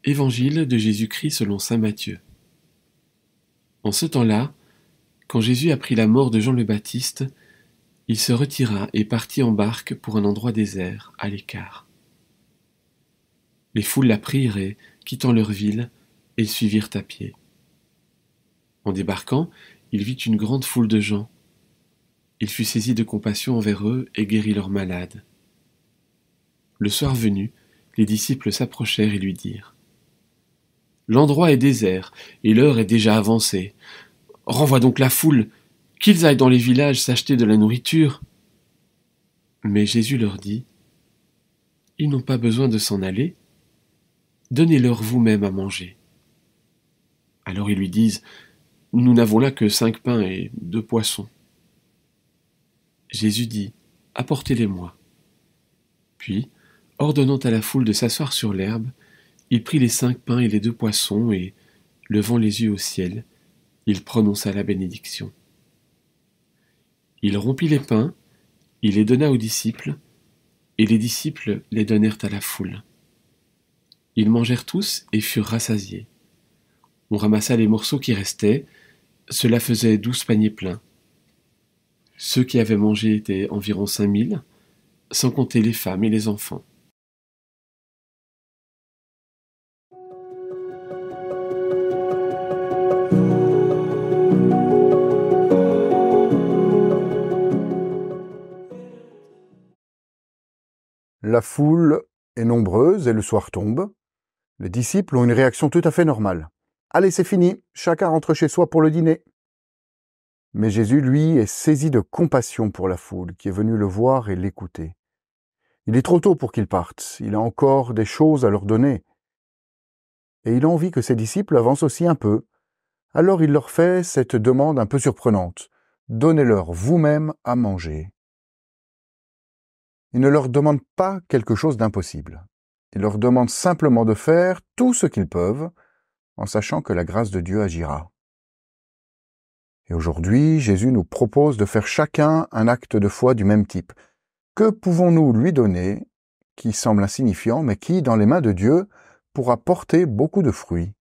Évangile de Jésus-Christ selon saint Matthieu. En ce temps-là, quand Jésus apprit la mort de Jean le Baptiste, il se retira et partit en barque pour un endroit désert, à l'écart. Les foules l'apprirent et, quittant leur ville, ils le suivirent à pied. En débarquant, il vit une grande foule de gens. Il fut saisi de compassion envers eux et guérit leurs malades. Le soir venu, les disciples s'approchèrent et lui dirent : « L'endroit est désert, et l'heure est déjà avancée. Renvoie donc la foule, qu'ils aillent dans les villages s'acheter de la nourriture. » Mais Jésus leur dit : « Ils n'ont pas besoin de s'en aller. Donnez-leur vous-même à manger. » Alors ils lui disent : « Nous n'avons là que 5 pains et 2 poissons. » Jésus dit : « Apportez-les-moi. » Puis, ordonnant à la foule de s'asseoir sur l'herbe, il prit les 5 pains et les 2 poissons et, levant les yeux au ciel, il prononça la bénédiction. Il rompit les pains, il les donna aux disciples, et les disciples les donnèrent à la foule. Ils mangèrent tous et furent rassasiés. On ramassa les morceaux qui restaient, cela faisait 12 paniers pleins. Ceux qui avaient mangé étaient environ 5000, sans compter les femmes et les enfants. La foule est nombreuse et le soir tombe. Les disciples ont une réaction tout à fait normale. « Allez, c'est fini, chacun rentre chez soi pour le dîner. » Mais Jésus, lui, est saisi de compassion pour la foule qui est venue le voir et l'écouter. Il est trop tôt pour qu'il parte, il a encore des choses à leur donner. Et il a envie que ses disciples avancent aussi un peu. Alors il leur fait cette demande un peu surprenante. « Donnez-leur vous-même à manger. » Il ne leur demande pas quelque chose d'impossible. Il leur demande simplement de faire tout ce qu'ils peuvent, en sachant que la grâce de Dieu agira. Et aujourd'hui, Jésus nous propose de faire chacun un acte de foi du même type. Que pouvons-nous lui donner, qui semble insignifiant, mais qui, dans les mains de Dieu, pourra porter beaucoup de fruits ?